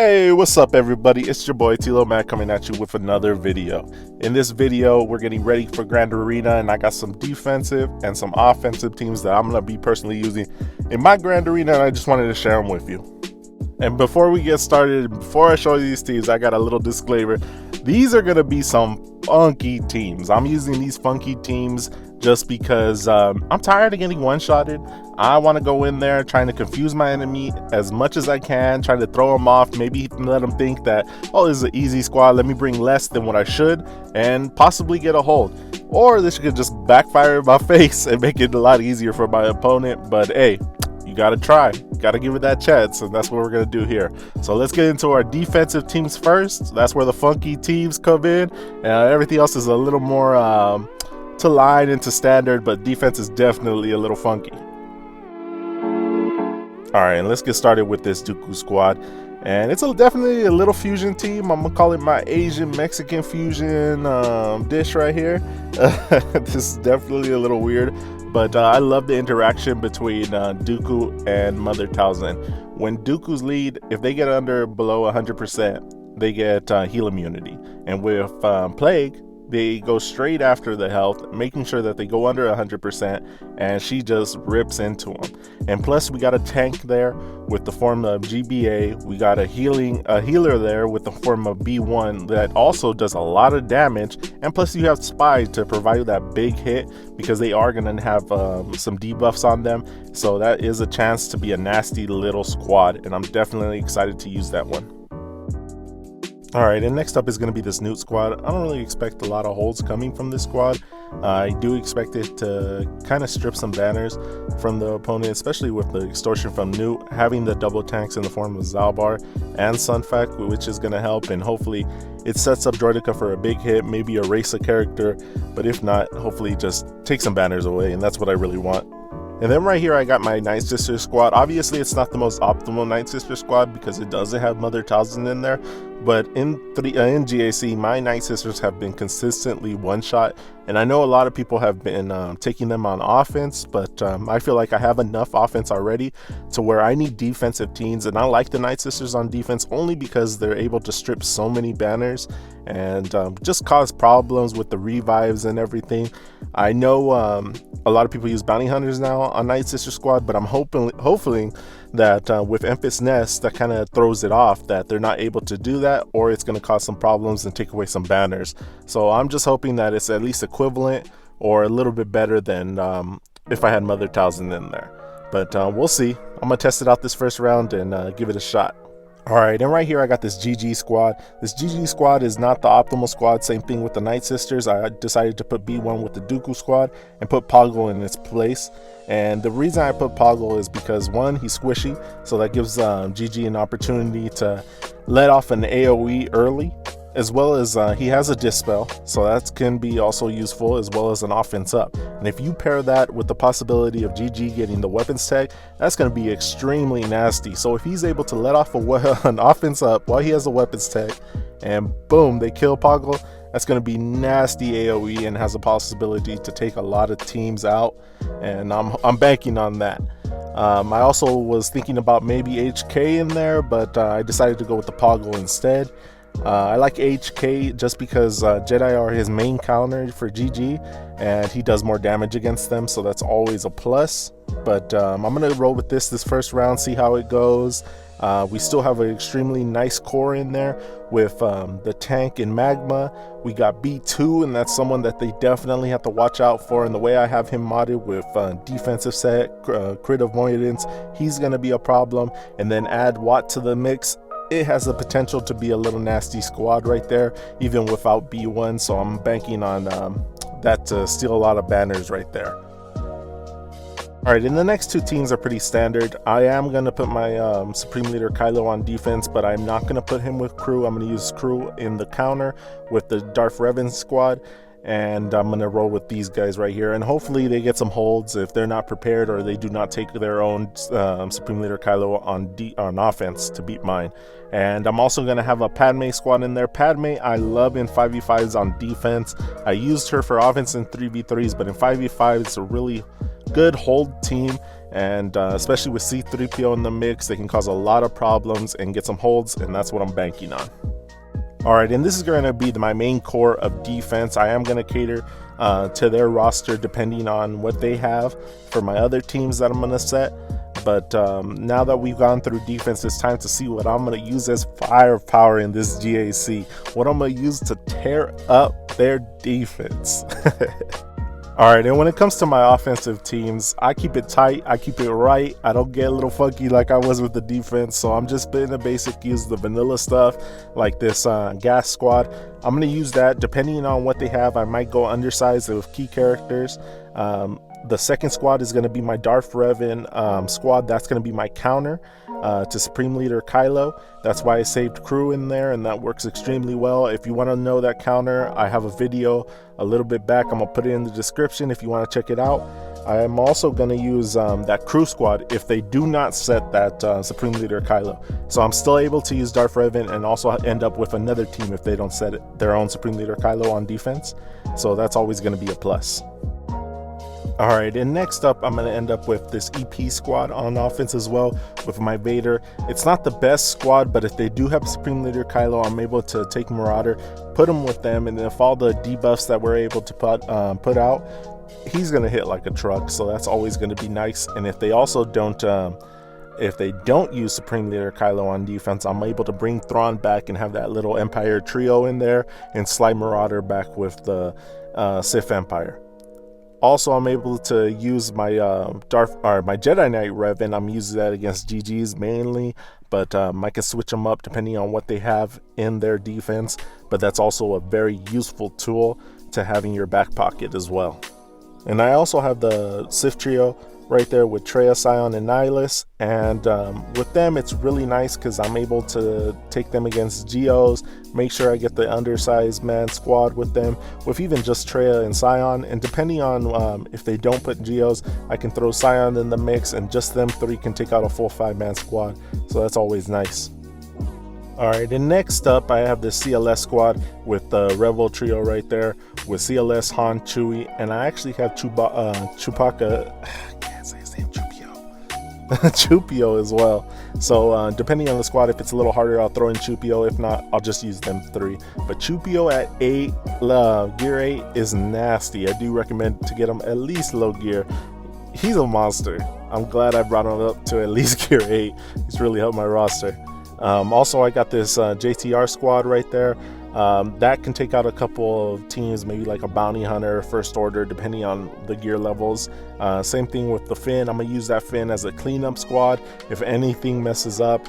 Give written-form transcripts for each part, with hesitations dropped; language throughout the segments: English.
Hey, what's up everybody? It's your boy Tilo Mac coming at you with another video. In this video, we're getting ready for Grand Arena, and I got some defensive and some offensive teams that I'm going to be personally using in my Grand Arena, and I just wanted to share them with you. And before we get started, before I show you these teams, I got a little disclaimer. These are going to be some funky teams. I'm using these funky teams just because I'm tired of getting one-shotted. I want to go in there trying to confuse my enemy as much as I can, trying to throw them off, maybe let them think that, oh, this is an easy squad, let me bring less than what I should, and possibly get a hold. Or this could just backfire in my face and make it a lot easier for my opponent, but hey, you gotta try, you gotta give it that chance, and that's what we're gonna do here. So let's get into our defensive teams first. That's where the funky teams come in, and everything else is a little more to line into standard, but defense is definitely a little funky. All right, and let's get started with this Dooku squad. And it's definitely a little fusion team. I'm gonna call it my Asian Mexican fusion dish right here. This is definitely a little weird, but I love the interaction between Dooku and Mother Talzin. When Dooku's lead, if they get below 100%, they get heal immunity. And with Plague, they go straight after the health, making sure that they go under 100%, and she just rips into them. And plus, we got a tank there with the form of GBA. We got a healer there with the form of B1 that also does a lot of damage. And plus, you have Spy to provide that big hit because they are going to have some debuffs on them. So that is a chance to be a nasty little squad, and I'm definitely excited to use that one. Alright, and next up is going to be this Newt squad. I don't really expect a lot of holds coming from this squad. I do expect it to kind of strip some banners from the opponent, especially with the extortion from Newt, having the double tanks in the form of Zalbar and Sunfac, which is going to help, and hopefully it sets up Droideka for a big hit, maybe erase a character, but if not, hopefully just take some banners away, and that's what I really want. And then right here I got my Night Sister squad. Obviously it's not the most optimal Night Sister squad because it doesn't have Mother Talzin in there, but in GAC my Night Sisters have been consistently one shot, and I know a lot of people have been taking them on offense, but I feel like I have enough offense already to where I need defensive teams, and I like the Night Sisters on defense only because they're able to strip so many banners and just cause problems with the revives and everything. I know a lot of people use bounty hunters now on Night Sister squad, but I'm hopefully that with Enfys Nest, that kind of throws it off, that they're not able to do that, or it's going to cause some problems and take away some banners. So I'm just hoping that it's at least equivalent or a little bit better than if I had Mother Talzin in there. But we'll see. I'm going to test it out this first round and give it a shot. Alright, and right here I got this GG squad. This GG squad is not the optimal squad, same thing with the Night Sisters. I decided to put B1 with the Dooku squad and put Poggle in its place. And the reason I put Poggle is because, one, he's squishy, so that gives GG an opportunity to let off an AoE early, as well as he has a Dispel, so that can be also useful, as well as an offense up. And if you pair that with the possibility of GG getting the weapons tag, that's going to be extremely nasty. So if he's able to let off an offense up while he has a weapons tag, and boom, they kill Poggle, that's going to be nasty AoE and has a possibility to take a lot of teams out, and I'm banking on that. I also was thinking about maybe HK in there, but I decided to go with the Poggle instead. I like HK just because Jedi are his main counter for GG, and he does more damage against them, so that's always a plus. But I'm going to roll with this first round, see how it goes. We still have an extremely nice core in there with the tank and Magma. We got B2, and that's someone that they definitely have to watch out for. And the way I have him modded with defensive set, crit avoidance, he's going to be a problem. And then add Watt to the mix. It has the potential to be a little nasty squad right there, even without B1, so I'm banking on that to steal a lot of banners right there. Alright, and the next two teams are pretty standard. I am going to put my Supreme Leader Kylo on defense, but I'm not going to put him with crew. I'm going to use crew in the counter with the Darth Revan squad, and I'm going to roll with these guys right here, and hopefully they get some holds if they're not prepared or they do not take their own Supreme Leader Kylo on offense to beat mine. And I'm also going to have a Padme squad in there. Padme I love in 5v5s on defense. I used her for offense in 3v3s, but in 5v5 it's a really good hold team, and especially with C-3PO in the mix, they can cause a lot of problems and get some holds, and that's what I'm banking on. Alright, and this is going to be my main core of defense. I am going to cater to their roster depending on what they have for my other teams that I'm going to set. But now that we've gone through defense, it's time to see what I'm going to use as firepower in this GAC. What I'm going to use to tear up their defense. Alright, and when it comes to my offensive teams, I keep it tight, I keep it right. I don't get a little funky like I was with the defense, so I'm just in the basic, use the vanilla stuff like this gas squad. I'm going to use that depending on what they have. I might go undersized with key characters. The second squad is going to be my Darth Revan squad. That's going to be my counter to Supreme Leader Kylo. That's why I saved crew in there, and that works extremely well. If you want to know that counter, I have a video a little bit back. I'm going to put it in the description if you want to check it out. I am also going to use that crew squad if they do not set that Supreme Leader Kylo. So I'm still able to use Darth Revan and also end up with another team if they don't set it, their own Supreme Leader Kylo on defense. So that's always going to be a plus. Alright, and next up, I'm going to end up with this EP squad on offense as well with my Vader. It's not the best squad, but if they do have Supreme Leader Kylo, I'm able to take Marauder, put him with them, and if all the debuffs that we're able to put out, he's going to hit like a truck, so that's always going to be nice. And if they also don't use Supreme Leader Kylo on defense, I'm able to bring Thrawn back and have that little Empire trio in there and slide Marauder back with the Sith Empire. Also, I'm able to use my my Jedi Knight Revan. I'm using that against GGs mainly, but I can switch them up depending on what they have in their defense. But that's also a very useful tool to have in your back pocket as well. And I also have the Sith trio right there with Traya, Sion, and Nihilus. And with them, it's really nice because I'm able to take them against Geos, make sure I get the undersized man squad with them, with even just Traya and Sion. And depending on if they don't put Geos, I can throw Sion in the mix, and just them three can take out a full 5-man squad. So that's always nice. Alright, and next up I have the CLS squad with the Rebel trio right there with CLS, Han, Chewie, and I actually have Chewbacca, I can't say his name, Chewpio as well. So depending on the squad, if it's a little harder, I'll throw in Chewpio. If not, I'll just use them three. But Chewpio at 8, gear 8 is nasty. I do recommend to get him at least low gear. He's a monster. I'm glad I brought him up to at least gear 8. He's really helped my roster. Also, I got this JTR squad right there. That can take out a couple of teams, maybe like a bounty hunter, first order, depending on the gear levels. Same thing with the Finn. I'm gonna use that Finn as a cleanup squad if anything messes up.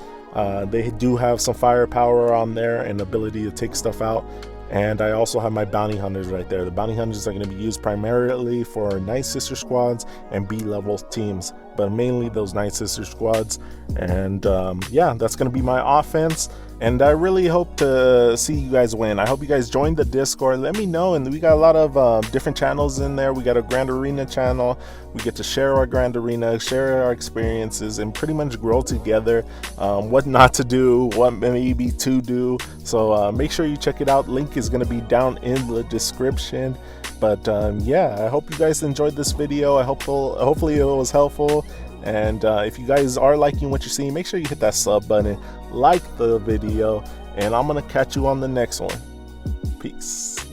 They do have some firepower on there and ability to take stuff out. And I also have my bounty hunters right there. The bounty hunters are going to be used primarily for Night Sister squads and B-level teams, but mainly those Night Sister squads. And yeah, that's going to be my offense. And I really hope to see you guys win. I hope you guys join the Discord. Let me know. And we got a lot of different channels in there. We got a Grand Arena channel. We get to share our Grand Arena, share our experiences, and pretty much grow together. What not to do, what maybe to do. So make sure you check it out. Link is going to be down in the description. But yeah, I hope you guys enjoyed this video. Hopefully it was helpful. And if you guys are liking what you're seeing, make sure you hit that sub button, like the video, and I'm gonna catch you on the next one. Peace.